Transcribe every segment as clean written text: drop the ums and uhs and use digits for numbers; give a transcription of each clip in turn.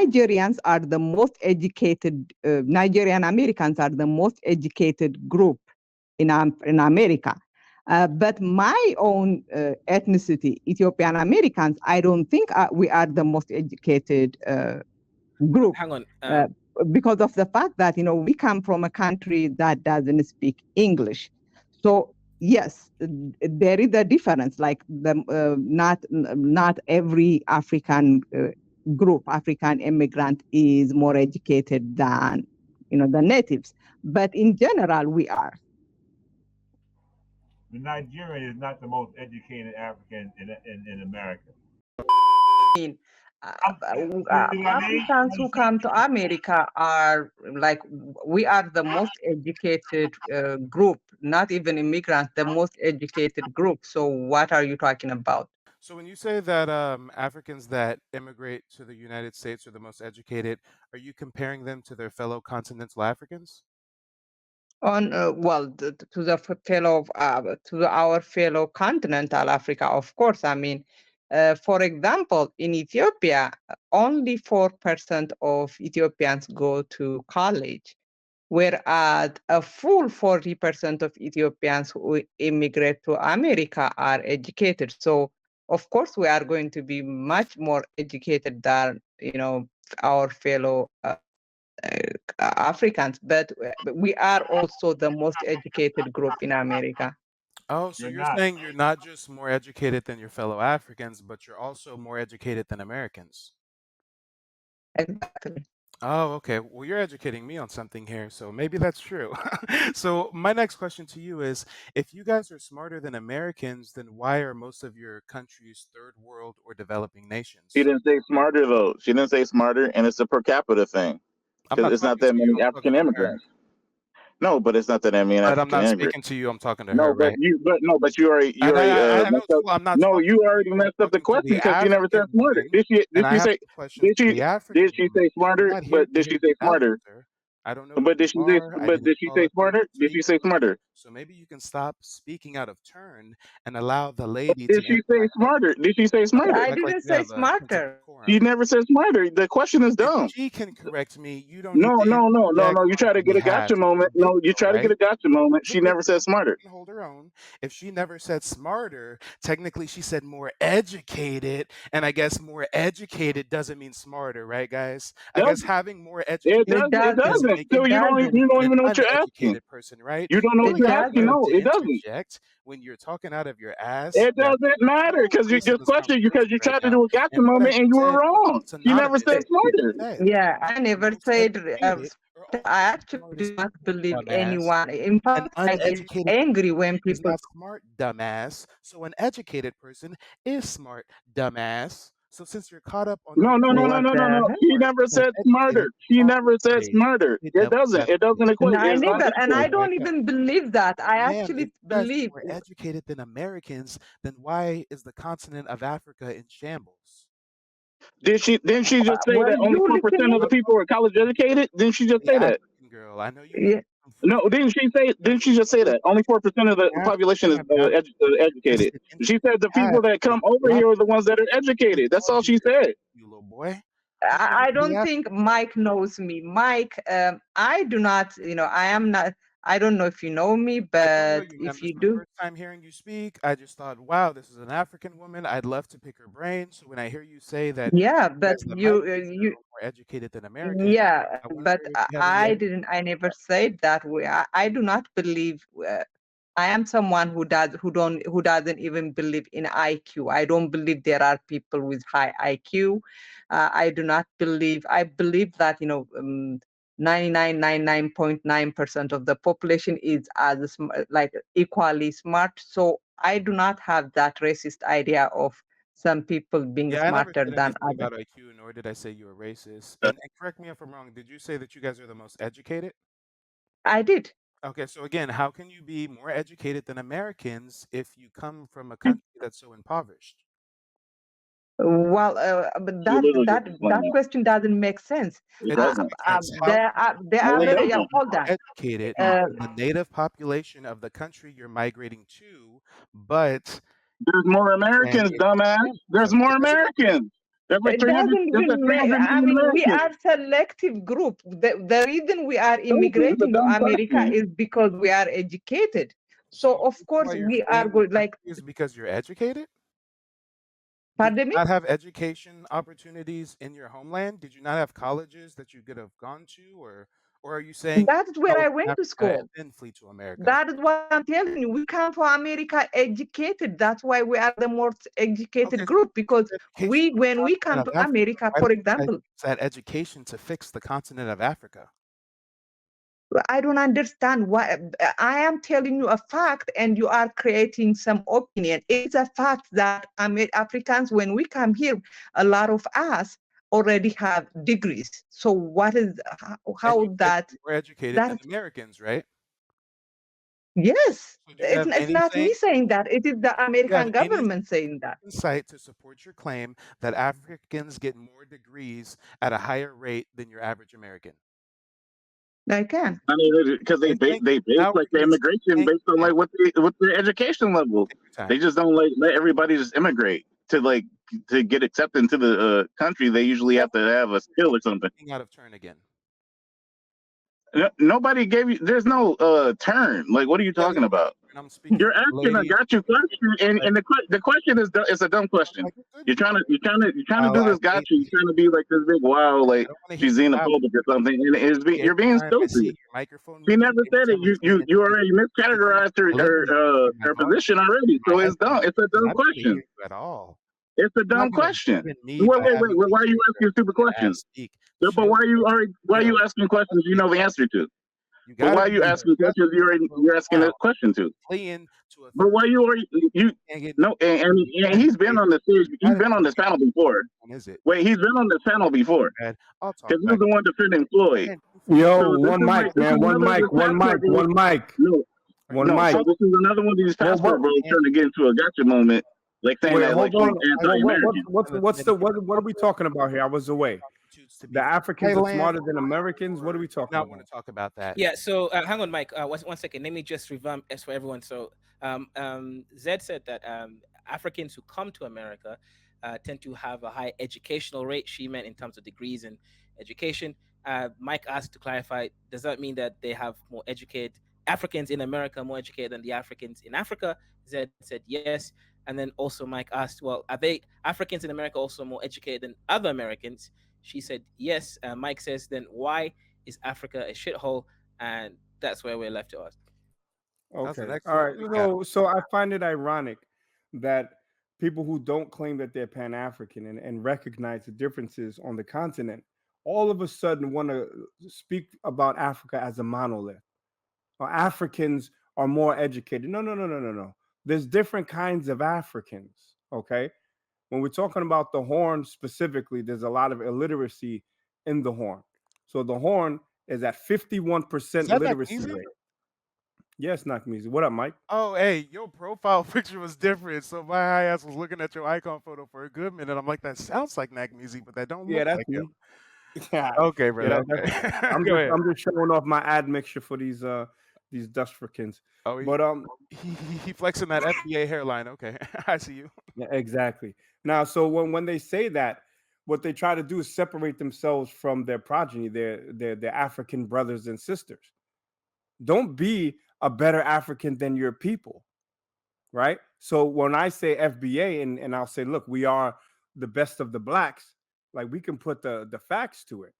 Nigerians are the most educated, Nigerian Americans are the most educated group in America. But my own ethnicity, Ethiopian Americans, I don't think we are the most educated group. Hang on. Because of the fact that, we come from a country that doesn't speak English. So yes, there is a difference, like not every African group, African immigrant is more educated than, the natives. But in general, we are. The Nigerian is not the most educated African in America. Africans who come to America are like, we are the most educated group, not even immigrants, the most educated group. So what are you talking about? So when you say that Africans that immigrate to the United States are the most educated, are you comparing them to their fellow continental Africans? On to our fellow continental Africa, of course. I mean, for example, in Ethiopia, only 4% of Ethiopians go to college, whereas a full 40% of Ethiopians who immigrate to America are educated. So, of course, we are going to be much more educated than, our fellow Africans, but we are also the most educated group in America. Oh, so you're saying you're not just more educated than your fellow Africans, but you're also more educated than Americans. Exactly. Oh, okay. Well, you're educating me on something here, so maybe that's true. So my next question to you is, if you guys are smarter than Americans, then why are most of your countries third world or developing nations? She didn't say smarter, though. She didn't say smarter, and it's a per capita thing. Because it's not that many African immigrants. No, but it's not that many African immigrants. But I'm not speaking to you. I'm talking to her, no, but right? you already messed up. I'm not. No, you already messed up the question because she never said smarter. Did she say smarter? But did she say smarter? I don't know. But did she say smarter? Did she say smarter? So maybe you can stop speaking out of turn and allow the lady. Did she say smarter? Did she say smarter? I didn't say smarter. She never said smarter. The question is dumb. If she can correct me. You don't. No. You try to get a gotcha moment. No, you try to get a gotcha moment. She never said smarter. Hold her own. If she never said smarter, technically she said more educated, and I guess more educated doesn't mean smarter, right, guys? I guess having more educated. It doesn't. So you don't even know what you're asking. Person, right? You don't know what you're asking. No, it doesn't. When you're talking out of your ass, it doesn't matter because you just questioned because you tried to do a gotcha moment and you were wrong. You never said smarter. Yeah, I never said. I actually do not believe anyone. In fact, I get angry when people. Not smart, dumbass. So an educated person is smart, dumbass. So since you're caught up on no. She never said smarter. She never said smarter. It doesn't equate. I never, and I don't even believe that. I actually believe more educated than Americans. Then why is the continent of Africa in shambles? Didn't she just say that only 4% of the people are college educated? Didn't she just say that? Girl, I know you. Yeah. No, didn't she just say that only 4% of the population is educated? She said the people that come over here are the ones that are educated. That's all she said. You little boy. I don't think Mike knows me. Mike, I do not. I am not. I don't know if you know me, but if you do. First time hearing you speak, I just thought, wow, this is an African woman. I'd love to pick her brain. So when I hear you say that, yeah, but you more educated than Americans. Yeah, but I never said that way. I do not believe. I am someone who doesn't even believe in IQ. I don't believe there are people with high IQ. I do not believe. I believe that 99.9% of the population is equally smart. So I do not have that racist idea of some people being smarter than others. About IQ, nor did I say you were racist. And correct me if I'm wrong. Did you say that you guys are the most educated? I did. Okay, so again, how can you be more educated than Americans if you come from a country that's so impoverished? Well, but that question doesn't make sense. It doesn't. Hold on. Educated the native population of the country you're migrating to, but there's more Americans, dumbass. There's more Americans. That's like It 300. doesn't That's like even 300 I million mean, we Americans. are selective group. The reason we are It's a immigrating to dumb America question. is because we are educated. So So of that's course why you're we are fleeing the good. Like, country is because you're educated? Did pardon you me? not have education opportunities in your homeland? Did you not have colleges that you could have gone to, or are you saying That's where go I to went to Africa school. and then flee to America? That is what I'm telling you. We come to America educated. That's why we are the most educated Okay, so group, because education for when the we come continent to of Africa, America, why for don't you guys example, use that education to fix the continent of Africa? I don't understand why. I am telling you a fact and you are creating some opinion. It's a fact that Africans, when we come here, a lot of us already have degrees. So what is And how you said that you're more educated than that Americans, right? yes, So do you have it's not me anything saying that. It is the do you have American any government saying that. insight to support your claim that Africans get more degrees at a higher rate than your average American? I can. I mean, because Okay, thank they you. base Now like we're the gonna see. immigration Thank based on you, man. like what their education level. Take your They time. just don't like let everybody just immigrate to like to get accepted into the country. They usually have to have a skill or something. Speaking out of turn again. Nobody gave you. There's no turn. Like, what are you Yeah, talking there's no about? turn. I'm speaking You're to the asking a lady in got you question, like, and the question is it's a dumb question. like, good. You're trying to While do I this got wait you. to You're hear trying to you. be like this big wow, I like don't want to hear she's you out. xenophobic or something, and you're being Anytime I see stupid. your microphone She moving, never said it. anytime I see You anything, already anything, miscategorized I literally can't hear my her voice. position already. My So it's dumb. headphones It's a ringing. dumb I don't want to hear question. you at all. It's a You're not dumb gonna question. determine me Wait, by wait, wait. having to Why are hear you your asking stupid fat ass questions? speak. But Chill. why are you Chill. asking questions you know the answer to? You But gotta why are be you here. asking You gotta questions be here you're asking a now. question to? Fleeing to a But third why you world are you can't get no and you gotta he's been create on the stage. you He's gotta been on this create panel before. one, is it? Wait, he's been on this panel before Bad. I'll talk because he was back the to one defending Floyd. man, you feel Yo, So one mic, this man. is One another mic, this one passport mic, bro. one mic, No, are you one no. mic. So this is another one of these Well, passport bros can't trying to get into a gotcha moment, like saying wait, that like hold she's on. anti-American. What are we talking about here? I was away. constitutes to The be Africans are Thailand smarter than Americans. What are we or talking not want about? to talk about that. Yeah, so hang on, Mike. One second. Let me just revamp as for everyone. So, Zed said that Africans who come to America tend to have a high educational rate. She meant in terms of degrees and education. Mike asked to clarify, does that mean that they have more educated Africans in America more educated than the Africans in Africa? Zed said yes. And then also Mike asked, well, are they Africans in America also more educated than other Americans? She said yes. Mike says, then why is Africa a shithole? And that's where we're left to ask. That was an Okay. All right. excellent recap. So I find it ironic that people who don't claim that they're Pan-African and recognize the differences on the continent all of a sudden want to speak about Africa as a monolith. Or Africans are more educated. No. There's different kinds of Africans. Okay. When we're talking about the Horn specifically, there's a lot of illiteracy in the Horn. So the Horn is at 51% Is that literacy easy? rate. Yes, Nakmizi. What up, Mike? Oh, hey, your profile picture was different. So my high ass was looking at your icon photo for a good minute. I'm like, that sounds like Nagmeezy, but that don't Yeah, look that's like me. him. Yeah, Okay, brother. that's Okay. I'm Go ahead. just showing off my admixture for these Dustfrikins. Oh, But he flexing that FBA hairline. Okay, I see you. yeah, exactly. Now, so when they say that, what they try to do is separate themselves from their progeny, their African brothers and sisters. Don't be a better African than your people, right? So when I say FBA and I'll say, look, we are the best of the blacks, like we can put the facts to it.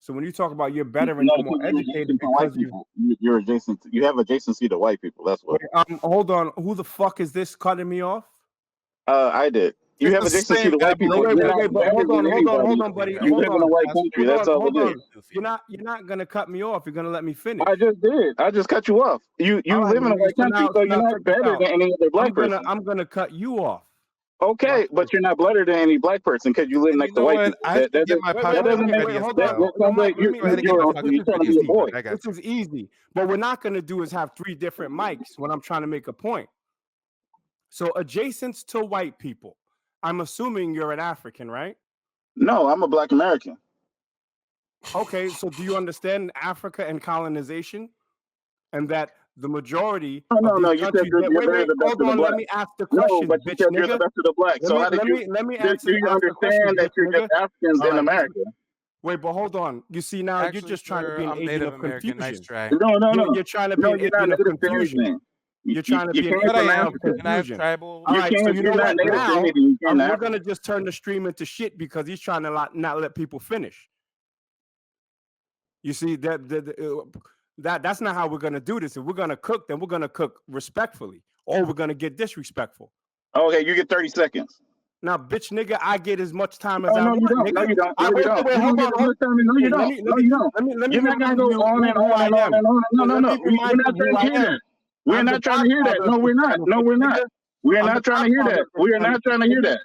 So when you talk about you're better and No, you're more because you're educated adjacent to white because you people. You're adjacent. You have adjacency to white people. That's what. wait, hold on, who the fuck is this cutting me off? I did. You It's have the adjacency same to white guy people. Wait, You're not but better than hold anybody. on, buddy. You Hold live in a on. white country. That's all Hold it is. on. You're not gonna cut me off. You're gonna let me finish. I just did. I just cut you off. You All right, live in a white country, so you're now not check this better out. than any other black person. I'm gonna cut you off. Okay, Watch but this. you're not better than any black person because you live And you next to know white what? people. I can get my Wait, That doesn't make ready as hold well. on. that sounds like Let me Go ahead and get my this you're is trying to be a easy. boy. I got This is easy. But we're not gonna do is have three different mics when I'm trying to make a point. So adjacent to white people, I'm assuming you're an African, right? No, I'm a black American. Okay, so do you understand Africa and colonization? And that the majority No, of these you said countries. you're Wait, better the best hold of the on. Let black. me ask the No, question, but you bitch said you're the nigga. best of the black. So how did Let you? me Do answer. you Ask the question, understand that bitch you're just nigga. Africans All in right, America? wait, but hold on. You see now, you're Actually, just trying to sir, be an I'm agent Native of American. Nice confusion. try. No. You're trying to be an You're not agent of native to confusion. anything. You're trying to You be an came from agent of Africa. And I have confusion. tribal. All right, so you know You're not what? native to Now anything. You came to we're Africa. gonna just turn the stream into shit because he's trying to not let people finish. You see that's not how we're gonna do this. If we're gonna cook, then we're gonna cook respectfully, or we're gonna get disrespectful. Okay, you get 30 seconds. Now, bitch nigga, I get as much time as I No, want, you don't. nigga. No, you don't. I, No, you wait, don't. wait, You hold don't on. get as much time. No, you don't. No, you don't. Let me You're not gonna remind go you on and who on I and on am. and on. No. Let me We're remind not you who trying to I hear am. that. We're I'm the not trying to hear that. godfather No, of we're this not. channel, No, bitch we're not. nigga. We're I'm the not trying to hear godfather that. of this We're channel, not trying to bitch hear nigga. that.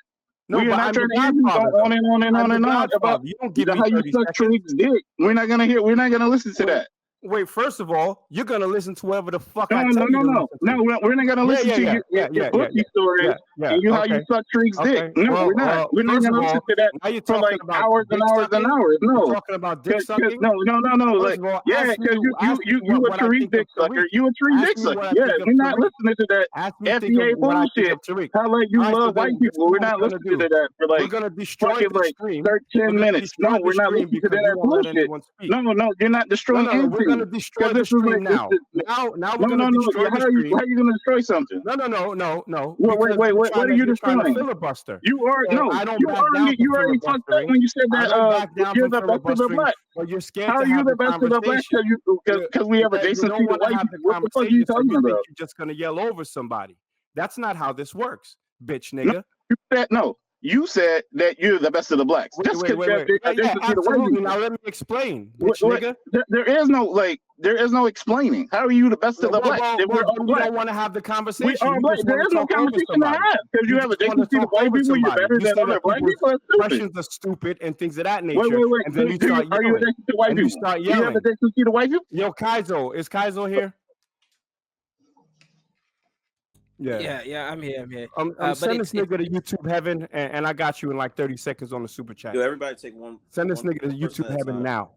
No, We're but not I'm trying the to hear you go godfather on though. and on and I'm on the and on about godfather. You don't give me how you 30 suck seconds. Tariq's dick. We're not gonna hear. We're not gonna listen to that. Wait, first of all, you're gonna listen to whoever the fuck No, I tell you to listen to. No, we're not gonna listen to you your bookie stories and you how you Okay. suck Tariq's dick. Okay. No, Well, we're not. We're not first of gonna listen all, to that now you're for talking like about hours and dick hours and sucking. hours. You're No. talking about dick sucking. No. First Like, of all, yeah, ask because me you a what I Tariq think dick of sucker. Tariq. You a Tariq Ask dick me sucker. what I Yeah, think of we're not Tariq. listening to that Ask me think FBA of what I think bullshit. of Tariq. How like you All right, so love white then this is people. We're what not we're gonna listening do. to that for We're like gonna destroy fucking the like stream. 13 We're gonna minutes. No, destroy the we're not stream listening to because you that won't let bullshit. anyone speak. No, you're not destroying No, we're gonna anything. destroy Because the this is stream like now. Now we're gonna destroy the How are stream. you gonna destroy something? No. Wait, Because what are you you're trying to destroying? filibuster. You are So I don't you back down from already fucked up filibustering. when you said I that don't back down you're from the best of the filibustering, black. but you're scared How to are you have the the best of the black conversation. because we have You adjacency don't to want to white have the people? What the fuck are you conversation, so talking you think about? you're just gonna yell over somebody. That's not how this works, bitch No, nigga. you said that you're the best of the blacks. Just because you have adjacency to white Absolutely. people. Now let me explain, bitch nigga. There is no explaining. How are you the best of the blacks if we're all Then you black? don't want to have the We conversation. are You black. just There want is to no talk over conversation to somebody. have because you have just want to adjacency to talk white over people. You're somebody. better You than say other that black people's people. That's stupid. questions are stupid and things of that nature. Wait. And then you start Are you yelling. adjacent to white And people? you start Do you have yelling. adjacency to white people? Yo, Kaizo. Is Kaizo here? Yeah, I'm here. Send But this nigga to YouTube heaven, and I got you in like 30 seconds on the super chat. Yo, everybody take one. Send this nigga to person YouTube at a heaven time. now.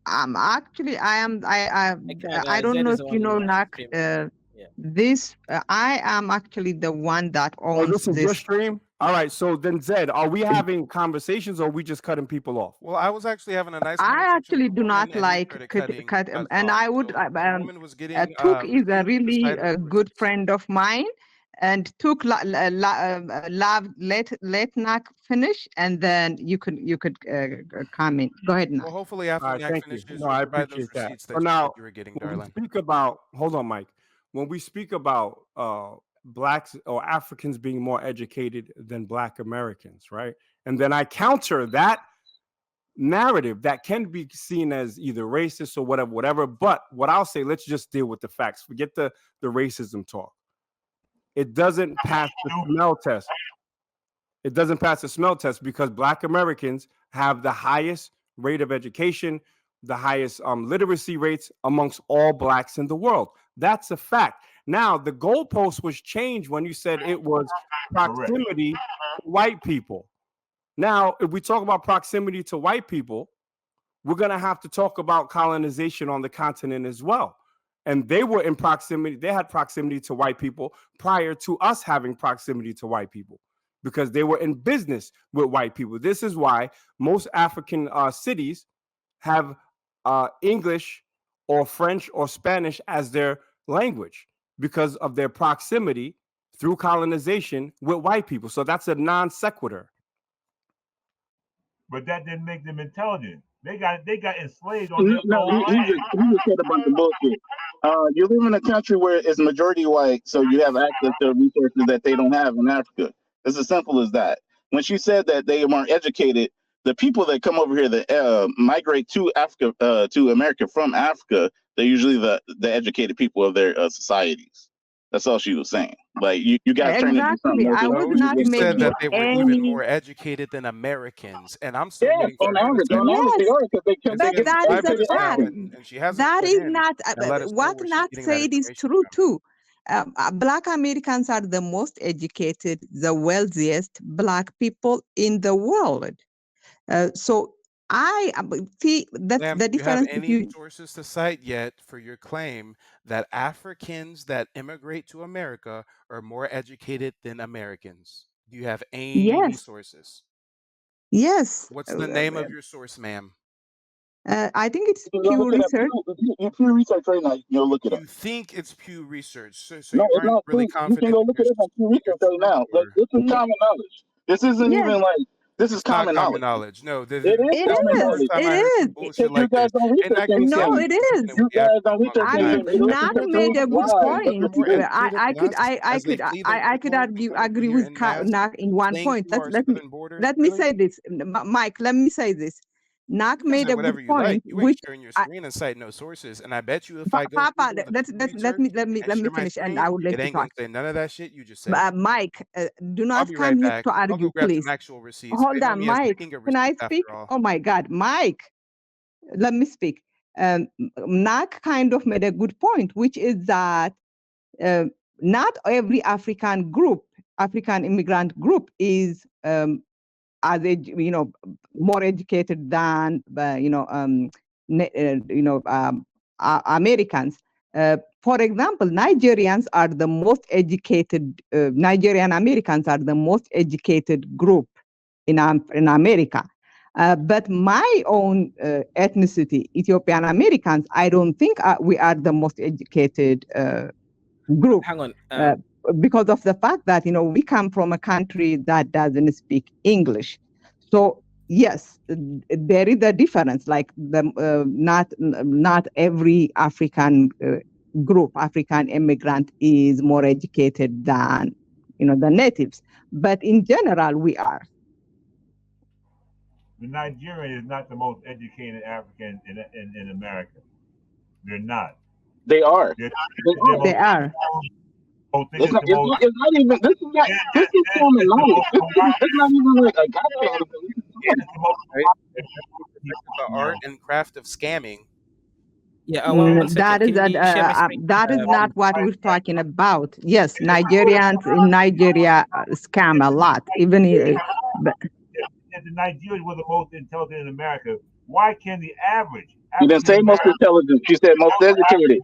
Actually, I don't Zed know is if the you one know, running Nak, the stream. this, I am actually the one that Oh, owns this is your this. stream? All right, so then Zed, are we having conversations or are we just cutting people off? Well, I was actually having a nice I conversation actually with do a woman, not and you like started cut, cutting us and off. I would, So the woman was getting Took is a really really excited over good this. friend of mine, and Took let Nak finish, and then you could come in. Go ahead, Nak. Well, hopefully after All right, Nak thank you. finishes, No, you'll I provide those appreciate that. receipts So that you now, said you were getting, when we darling. speak about, hold on, Mike. When we speak about blacks or Africans being more educated than Black Americans, right? And then I counter that narrative that can be seen as either racist or whatever. But what I'll say, let's just deal with the facts. Forget the racism talk. It doesn't pass the smell test. It doesn't pass the smell test because Black Americans have the highest rate of education, the highest literacy rates amongst all blacks in the world. That's a fact. Now, the goalpost was changed when you said it was proximity to white people. Now, if we talk about proximity to white people, we're going to have to talk about colonization on the continent as well. And they were in proximity. They had proximity to white people prior to us having proximity to white people because they were in business with white people. This is why most African cities have English or French or Spanish as their language because of their proximity through colonization with white people. So that's a non sequitur. But that didn't make them intelligent. They got enslaved on their he just said a bunch of bullshit. You live in a country where it's majority white, so you have access to resources that they don't have in Africa. It's as simple as that. When she said that they weren't educated, the people that come over here that migrate to Africa, to America from Africa, they're usually the educated people of their societies. That's all she was saying. Like you guys turn into something. I was No, not you said making that they were even any. more educated than Americans, and I'm still Yes, waiting for on her to average, say on average, they Yes, are because they and but take us that is 5 a minutes now, fact. and she hasn't That put is in not and let us know what where she's Nat getting that said is information true from. too. Black Americans are the most educated, the wealthiest Black people in the world. So See, that's Ma'am, the do you have difference any between. sources to cite yet for your claim that Africans that immigrate to America are more educated than Americans? Do you have any Yes, sources? yes. What's the name of your source, ma'am? I think it's You can go Pew look it up. Research. You Pew Research right now. You'll look it up. You think it's Pew Research, so No, you it's aren't not really Pew. You can confident go in look your it up on Pew Research right truth, now. or This is No, common knowledge. This isn't yes, even like this is it's not common common knowledge. knowledge. No, It is it that's the common is. first knowledge. time It I heard some is. bullshit Because you like guys this. don't And research not gonna say No, I'm anything. it is. inconsistent with You the guys African don't research I population. mean, anything. You know what you Nak should Africans made do? a are good just Why? as Because point. you're more stupid. educated than us I as they could, flee their homeland to come over agree here with en masse, Nak in one fleeing point. through our Let me southern borders. let me Really? say this, Mike. Let me say this. Nak You can made say a good whatever you like. point, You ain't which sharing your I, screen and cite no sources. And I bet you if I go Papa, Google the let's Pew let Research me and share my finish, and screen, I will let it you ain't gonna talk. say none of that shit you just said. Mike, do I'll not be right come here back. to I'll go argue, grab some please. actual receipts. Hold Pay on, homie as the Mike. king of Can I receipts speak? after all. Oh my God, Mike, let me speak. Nak kind of made a good point, which is that uh, not every African immigrant group is more educated than Americans. For example, Nigerian Americans are the most educated group in America. But my own ethnicity, Ethiopian Americans, I don't think we are the most educated group. Hang on. Because of the fact that we come from a country that doesn't speak English. So yes, there is a difference. Like not every African African immigrant is more educated than the natives, but in general we are. The Nigerian is not the most educated African in America. They're not. They are. They're, They are. They are. It's not even. This is common knowledge. It's not even like I got it. Right? The art and craft of scamming. Yeah, one second. Can you share my screen? That is not what we're talking about. Yes, Nigerians in Nigeria scam a lot. Even if the Nigerians were the most intelligent in America, why can the average You didn't say most intelligent. You said most educated.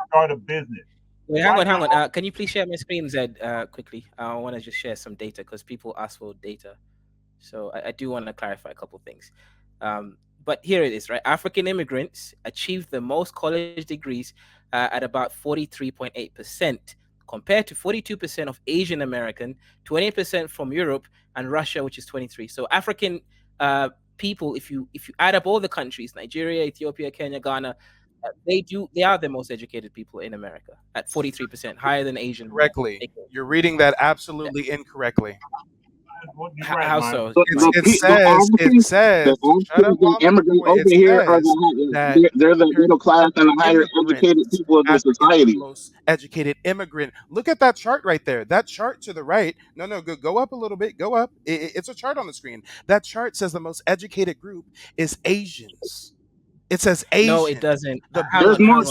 Start a business? Wait, hang on. Can you please share my screen, Zed, quickly? I want to just share some data because people ask for data. So I do want to clarify a couple things. But here it is, right? African immigrants achieved the most college degrees at about 43.8%, compared to 42% of Asian American, 20% from Europe, and Russia, which is 23%. So African people, if you add up all the countries, Nigeria, Ethiopia, Kenya, Ghana, they are the most educated people in America at 43%, higher than Asian. Correctly. You're reading that absolutely incorrectly. How so? It says, shut up, the immigrants over here are they're the middle class and the higher educated people of the society. The most educated immigrant. Look at that chart right there. That chart to the right. No, go up a little bit. Go up. It's a chart on the screen. That chart says the most educated group is Asians. It says Asian. No, it doesn't. There's more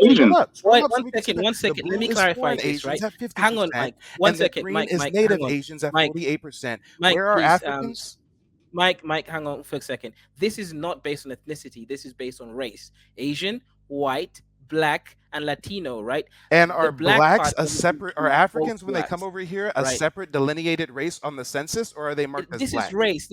Asians. One second. Let me clarify this, right? Hang on, Mike. One second, Mike. Is native Asians at 48%. Where are Africans? Mike, hang on for a second. This is not based on ethnicity. This is based on race. Asian, white, black, and Latino, right? And are blacks a separate? Are Africans when they come over here a separate delineated race on the census, or are they marked as black? This is race.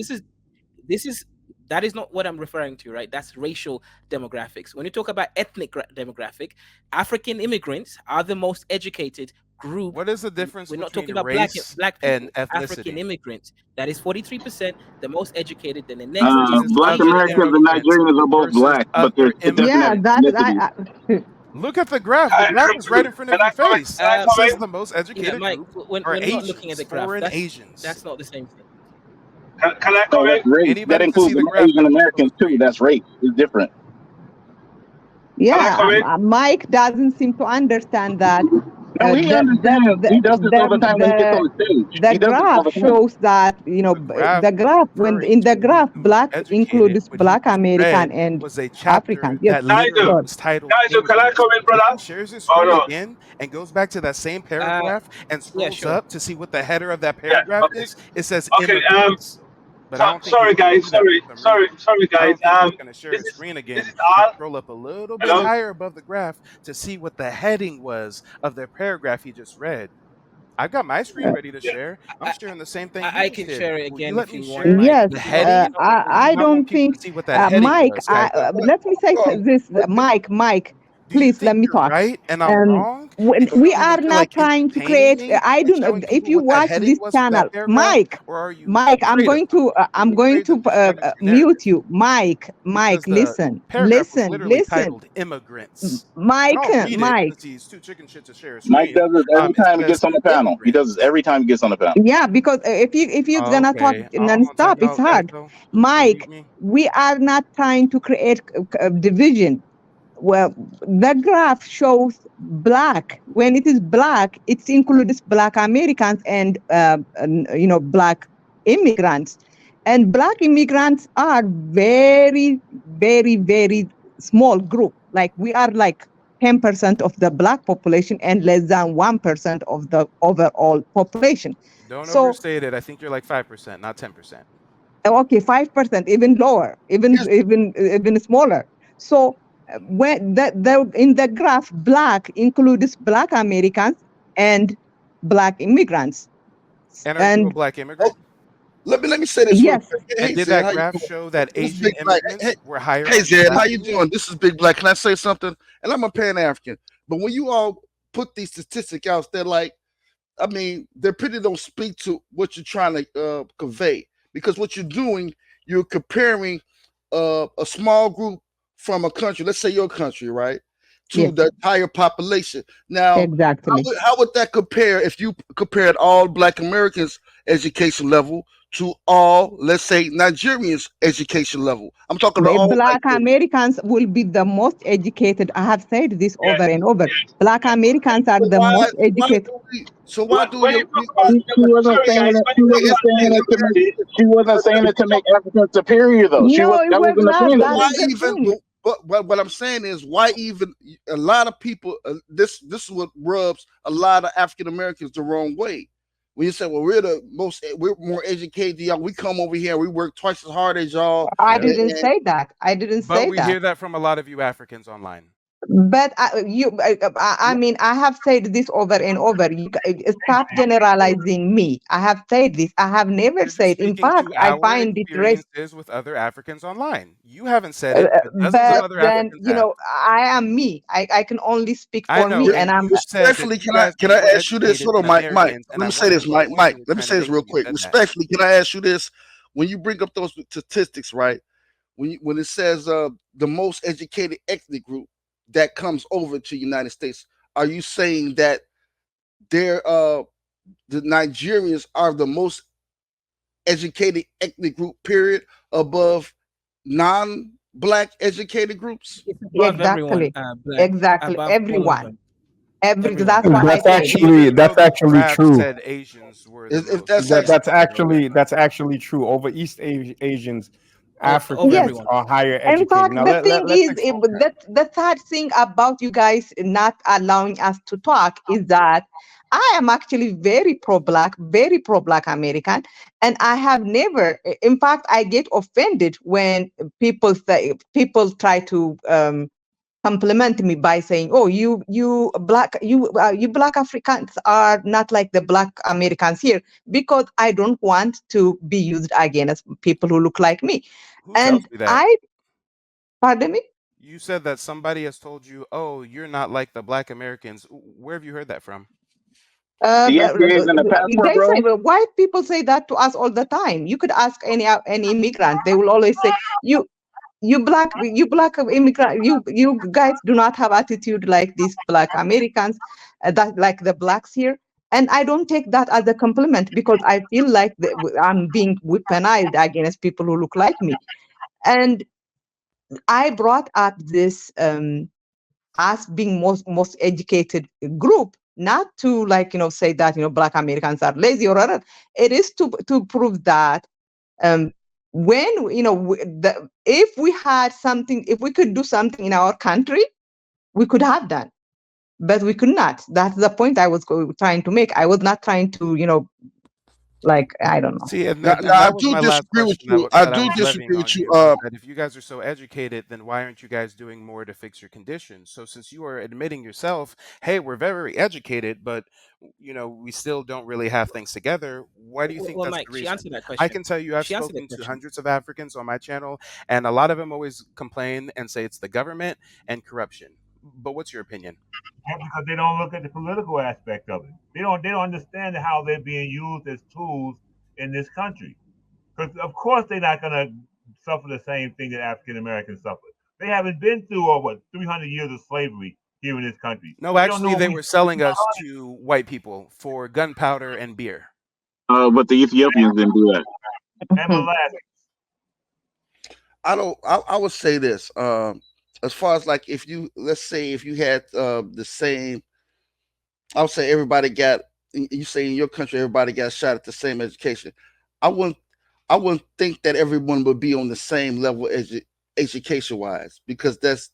This is. That is not what I'm referring to, right? That's racial demographics. When you talk about ethnic demographic, African immigrants are the most educated group. What is the difference We're between not talking about race black people, and ethnicity? African immigrants. That is 43%, the most educated. Then the next Black Americans and Nigerians are both black, but they're different. Look at the graph. The graph is right in front of your face. It says the most educated Mike, group we're are not Asians, looking at the graph. foreign Asians. That's not the same thing. Can I comment? That includes Asian Americans too. That's race. It's different. Yeah, Mike doesn't seem to understand that. No, he understands. He does this all the time when he gets on the stage. The graph shows that the graph when in the graph black includes Black American and was a chapter African. That literally was titled. Can I comment, brother? Shares his screen again and goes back to that same paragraph and scrolls sure. up to see what the header of that paragraph is. It says Okay, immigrants. but I don't think Sorry, he's going to guys. do that for some reason. Sorry, I guys. don't think he's going to share This his is screen this again is and all. scroll up a little bit Hello. higher above the graph to see what the heading was of the paragraph he just read. I've got my screen ready to Yeah. share. I'm I, sharing the same thing you I just can did. share it Will you again let if me you want, share Mike. Yes, the Go ahead. heading? Or do you I not want don't people think, to see what that heading Mike. was, guys? Let me say this, Mike. Do you Please let think me you're talk. right and I'm wrong? When And you we don't are even feel not like trying to entertaining create. me I and don't. showing If people you what that watch heading this was for channel, that paragraph? Mike. Or are you Mike, I'm afraid of going me? to. Are you afraid to establish your narrative? Mute you, Mike. Because the Listen, paragraph was listen, literally listen, titled Immigrants. And Mike, I'll read it Mike. since he's too chicken shit to share a Mike screen. does this every It time he says gets on the panel. He does immigrants. this every time he gets on the panel. Yeah, because if you're gonna talk Okay, I'm gonna nonstop, type it's out, guys, hard. though. Can you mute Mike, me? we are not trying to create a division. Well, the graph shows black. When it is black, it includes black Americans and black immigrants. And black immigrants are very, very, very small group. Like we are like 10% of the black population and less than 1% of the overall population. Don't So overstate it. I think you're like 5%, not 10%. okay, 5%, even lower, even smaller. So when the in the graph, black includes black Americans and black immigrants. And are you a And black immigrant? Let me say this real yes, quick. And Hey did Zed, that how you graph doing? show that This is Asian Big Black. immigrants were higher Hey on the Zed, black how you pool? doing? This is Big Black. Can I say something? And I'm a Pan African, but when you all put these statistics out, they're like, I mean, they pretty don't speak to what you're trying to convey, because what you're doing, you're comparing a small group from a country, let's say your country, right, to yes, the entire population. Now, exactly. how would that compare if you compared all Black Americans' education level to all, let's say, Nigerians' education level? I'm talking to The all black white folks. Americans will be the most educated. I have said this Yeah. over and over. Yeah. Black Americans are So the most educated. why do When you talk about, She wasn't sorry saying guys, it. when She you talk wasn't about saying it to make. diversity, She wasn't saying it to make Africans superior, though. No, it That was wasn't the not. point of That it. why is the even thing. but what I'm saying is, why even a lot of people, this is what rubs a lot of African Americans the wrong way. When you say, well, we're more educated than y'all, we come over here, we work twice as hard as y'all. I Yep. didn't say that. I didn't But say we that. hear that from a lot of you Africans online. But I mean, I have said this over and over. Stop generalizing me. I have said this. I have never You're just said. In speaking fact, to I our find it experiences with other Africans online. You haven't said it, but dozens of but other then Africans have. I am me. I can only speak I for know, me, and and I'm. you said that Respectfully, you can I guys are can I more ask you this? educated Hold on, than Mike. Americans, and Let I me say wanted this, to know the Mike. point you were Let me trying to say this make real when you quick. said that. Respectfully, can I ask you this? When you bring up those statistics, right? When it says the most educated ethnic group that comes over to United States, are you saying that they're the Nigerians are the most educated ethnic group, period, above non-black educated groups? It's above everyone, Exactly, Black, exactly. above all of Everyone, them, that's everyone. what I That's said. actually Even that's though the actually graph true. said Asians were the If most that's That actually, that's actually true. Over Asians, Over Yes. Africans everyone. are higher In educated. fact, Now the thing let's is, expose that. the sad thing about you guys not allowing us to talk is that I am actually very pro-black American, and I have never. In fact, I get offended when people try to compliment me by saying, "Oh, you black Africans are not like the black Americans here," because I don't want to be used again as people who look like me. Who tells And me that? pardon me. You said that somebody has told you, "Oh, you're not like the Black Americans." Where have you heard that from? The NCA's in the passport, They say, bro. well, white people say that to us all the time. You could ask any immigrant; they will always say, you black immigrant, you guys do not have attitude like these black Americans, that like the blacks here." And I don't take that as a compliment because I feel like I'm being weaponized against people who look like me. And I brought up this. Us being most educated group, not to say that black Americans are lazy or other. It is to prove that um when if we had something, if we could do something in our country, we could have done, but we could not. That's the point I was trying to make. I was not trying to Like, I don't know. See, and, Now, and, now and I that was do my last disagree with question you. I that I do was levying disagree with on you. you is that if you guys are so educated, then why aren't you guys doing more to fix your conditions? So since you are admitting yourself, hey, we're very educated, but we still don't really have things together. Why do you think Well, that's Mike, the she reason? answered that I question. can tell you, I've She answered the spoken to question. hundreds of Africans on my channel, and a lot of them always complain and say it's the government and corruption. But what's your opinion? Because they don't look at the political aspect of it. They don't understand how they're being used as tools in this country. Because of course they're not gonna suffer the same thing that African Americans suffered. They haven't been through 300 years of slavery here in this country. No, They don't know actually, what they we. were selling us to white people for gunpowder and beer. But the Ethiopians didn't do that. And molasses. I would say this. As far as like let's say if you had the same, I would say everybody got. You say in your country everybody got shot at the same education. I wouldn't. I wouldn't think that everyone would be on the same level education wise, because that's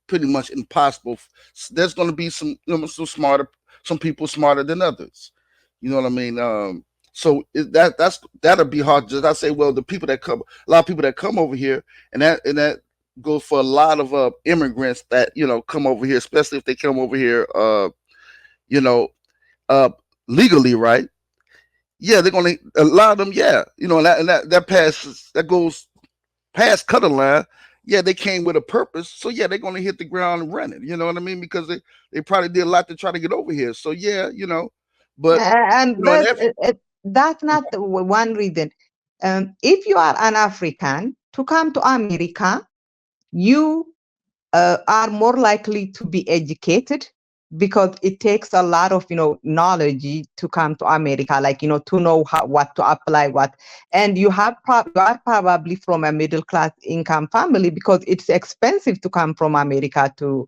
pretty much impossible. There's going to be some people smarter than others. You know what I mean? So that'll be hard. Just I say, well, a lot of people that come over here, and that goes for a lot of immigrants that come over here, especially if they come over here, you know, uh, legally, right? Yeah, they're gonna a lot of them. Yeah, that goes past cutter line. Yeah, they came with a purpose. So yeah, they're gonna hit the ground running. You know what I mean? Because they probably did a lot to try to get over here. So yeah, but And and that's not the one reason. If you are an African to come to America, you are more likely to be educated, because it takes a lot of knowledge to come to America, like to know what to apply, and you are probably from a middle class income family, because it's expensive to come from America to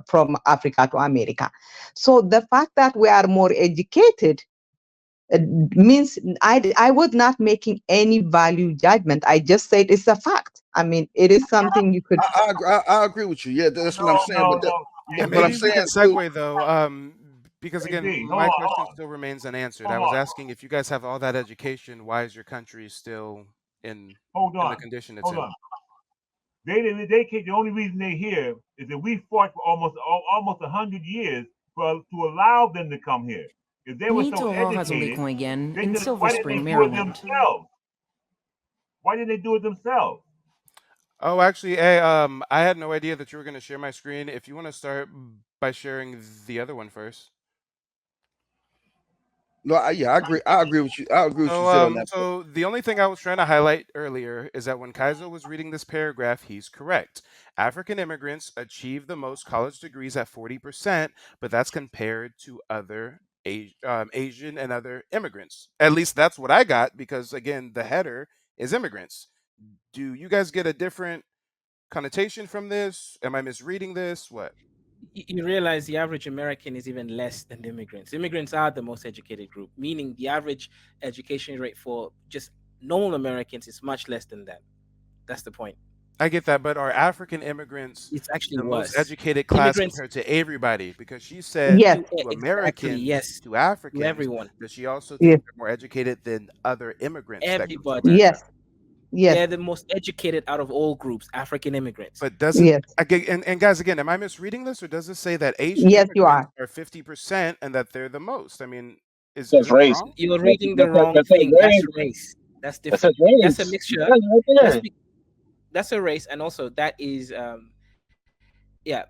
from Africa to America. So the fact that we are more educated means I was not making any value judgment. I just said it's a fact. I mean, it is something you could. I agree with you. Yeah, that's what I'm saying. No. Yeah, But I'm maybe we saying can too. segue though, because again, hold my on, question still remains unanswered. I hold was on, asking if you guys have all that education, why is your country still in hold in the on, condition it's hold in? on. The only reason they're here is that we fought for almost 100 years to allow them to come here. If they were so Benito Hall has a educated, weak point again they in could. Silver Why didn't Spring, they do it Maryland. themselves? Why didn't they do it themselves? Oh, actually, hey, I had no idea that you were going to share my screen. If you want to start by sharing the other one first. No, I agree. I agree with you. I agree with you, Zed, on that. So the only thing I was trying to highlight earlier is that when Kaiser was reading this paragraph, he's correct. African immigrants achieve the most college degrees at 40%, but that's compared to other Asian and other immigrants. At least that's what I got, because again, the header is immigrants. Do you guys get a different connotation from this? Am I misreading this? What? You realize the average American is even less than the immigrants. Immigrants are the most educated group, meaning the average education rate for just normal Americans is much less than that. That's the point. I get that, but are African immigrants It's actually the most worse. educated class Immigrants, compared to everybody? Because she said Yes, to exactly, Americans, yes, to to Africans, everyone, does she also yes, think they're more educated than other immigrants that come to everybody. America? yes, yes, They're the most educated out of all groups, African immigrants. But doesn't yes, and guys, again, am I misreading this, or does it say that Asian yes, you immigrants are. are 50% and that they're the most? I mean, is That's it race. wrong? You're reading the wrong That's thing. That's race. race. That's That's a different. That's a race. mixture. That's right Let's there. be. That's a race, and also that is yeah,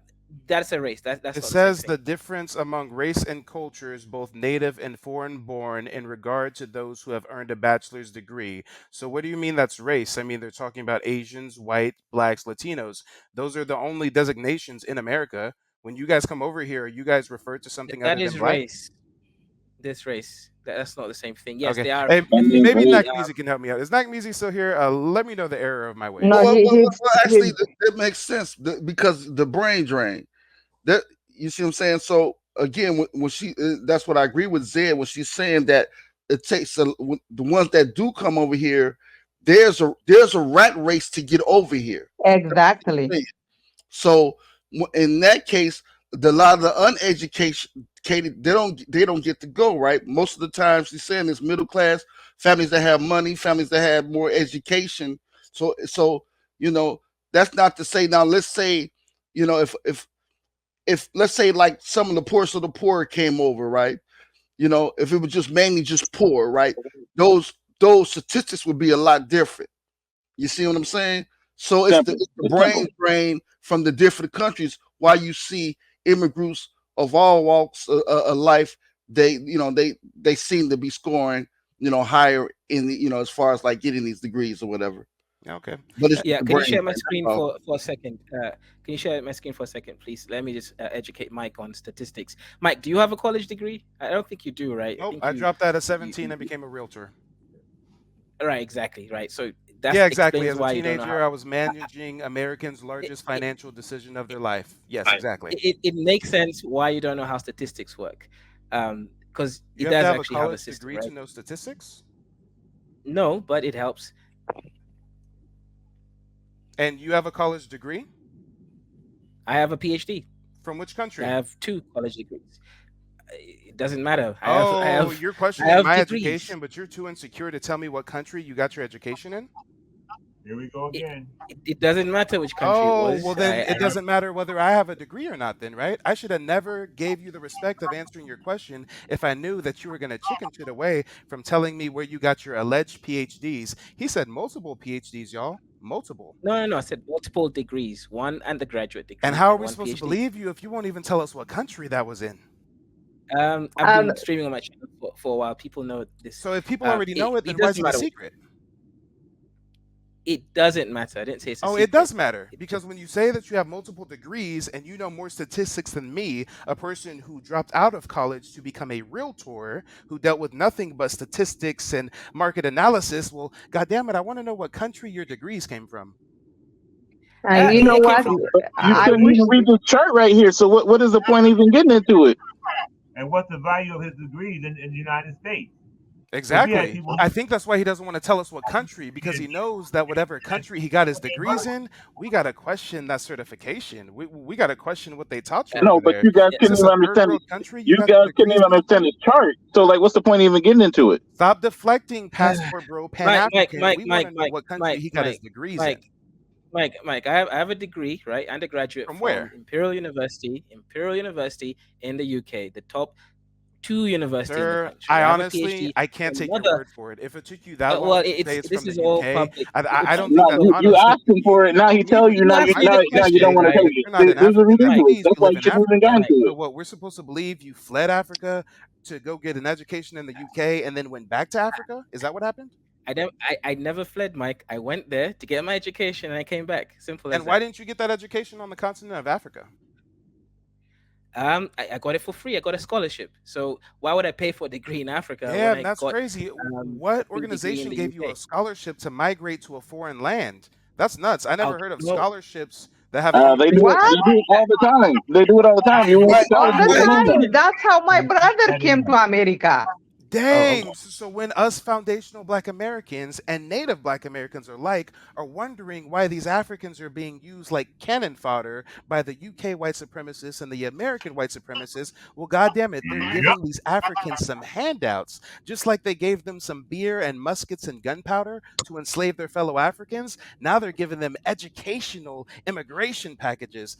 that's a race. That's not It the same says thing. the difference among race and cultures, both native and foreign born, in regard to those who have earned a bachelor's degree. So, what do you mean that's race? I mean, they're talking about Asians, white, blacks, Latinos. Those are the only designations in America. When you guys come over here, you guys refer to something That other than is black? race. This race. That's not the same thing. Yes, Okay. they are Hey, That is maybe ethnically. race. Nakmeezy can help me out. Is Nakmeezy still here? Let me know the error of my ways. No, Actually, that makes sense because the brain drain. That you see what I'm saying. So again, when she, that's what I agree with Zed when she's saying that it takes the ones that do come over here. There's a rat race to get over here. exactly. So in that case, a lot of the uneducated educated, they don't get to go, right? Most of the time she's saying it's middle class families that have money, families that have more education. So that's not to say, now let's say, if let's say like some of the poorest of the poor came over, right? If it was just mainly just poor, right? Those statistics would be a lot different. You see what I'm saying? So it's the brain drain from the different countries why you see immigrants of all walks of life. They seem to be scoring higher in the as far as like getting these degrees or whatever. Okay. But it's Yeah, the can you brain share my drain, screen that's all. for a second? Can you share my screen for a second, please? Let me just educate Mike on statistics. Mike, do you have a college degree? I don't think you do, right? Nope. think I you, dropped out at 17 and became a realtor. right, exactly, right. So that Yeah, exactly. explains As a why you don't know teenager, how. I was managing Americans' largest financial decision of their life. Yes, exactly. It makes sense why you don't know how statistics work, because You it have to does have a actually have a college system, degree right? to know statistics? No, but it helps. And you have a college degree? I have a PhD. From which I country? have 2 college degrees. It doesn't matter. I Oh, have you're I questioning have my degrees. education, but you're too insecure to tell me what country you got your education in? Here we go again. It doesn't matter which country it Oh, was. well then I it doesn't matter whether I have a degree or not then, right? I should have never gave you the respect of answering your question if I knew that you were going to chicken shit away from telling me where you got your alleged PhDs. He said multiple PhDs, y'all. Multiple. No. I said multiple degrees. 1 undergraduate degree And how are and we 1 supposed to PhD. believe you if you won't even tell us what country that was in? I've And been streaming on my channel for a while. People know this. So if people already know it, then It why is doesn't it a matter. secret? It doesn't matter. I didn't say it's a Oh, secret. it does matter It because just, when you say that you have multiple degrees and you know more statistics than me, a person who dropped out of college to become a realtor who dealt with nothing but statistics and market analysis, well, goddamn it, I want to know what country your degrees came from. you know it came what? from. You I couldn't wish. even read this chart right here. So what is the point even getting into it? And what's the value of his degrees in the United States? We had Exactly. people. I think that's why he doesn't want to tell us what country, because he knows that whatever country he got his degrees in, we got to question that certification. We got to question what they taught you Uh, No, over but there. you guys Is couldn't this even a third understand. world country you You got your guys couldn't degrees even in? understand this chart. So like, what's the point even getting into it? Stop deflecting, passport bro, Pan African. We want to know what country he got his degrees in. Mike, I have a degree, right? Undergraduate From from where? Imperial University in the UK, the top 2 university in the Sir, country. I have a honestly, PhD I can't from take your another. word for it. If it took you that Well, long to say it's this from is the all UK, public. I don't No, think that's you honest asked to him for it. Now he tell you. You Now asked me now the you don't question, want to right? tell if you. you're not an This is African, that ridiculous. means That's you why live you in shouldn't even Africa. got into So it. what, we're supposed to believe you fled Africa to go get an education in the UK and then went back to Africa? Is that what happened? I never fled, Mike. I went there to get my education and I came back. Simple as And why that. didn't you get that education on the continent of Africa? I got it for free. I got a scholarship. So why would I pay for a degree in Africa when Damn, I that's got crazy. a What free degree in organization the gave you UK? a scholarship to migrate to a foreign land? That's nuts. I never heard of No, scholarships that have anything They to do do it. with What? They do it all the time. They do it all the time. You went to Mike, All college, the you Mike, didn't know that. time. That's how my brother came to America. Dang. So when us foundational Black Americans and Native Black Americans alike are wondering why these Africans are being used like cannon fodder by the UK white supremacists and the American white supremacists, well, goddamn it, they're giving these Africans some handouts, just like they gave them some beer and muskets and gunpowder to enslave their fellow Africans. Now they're giving them educational immigration packages.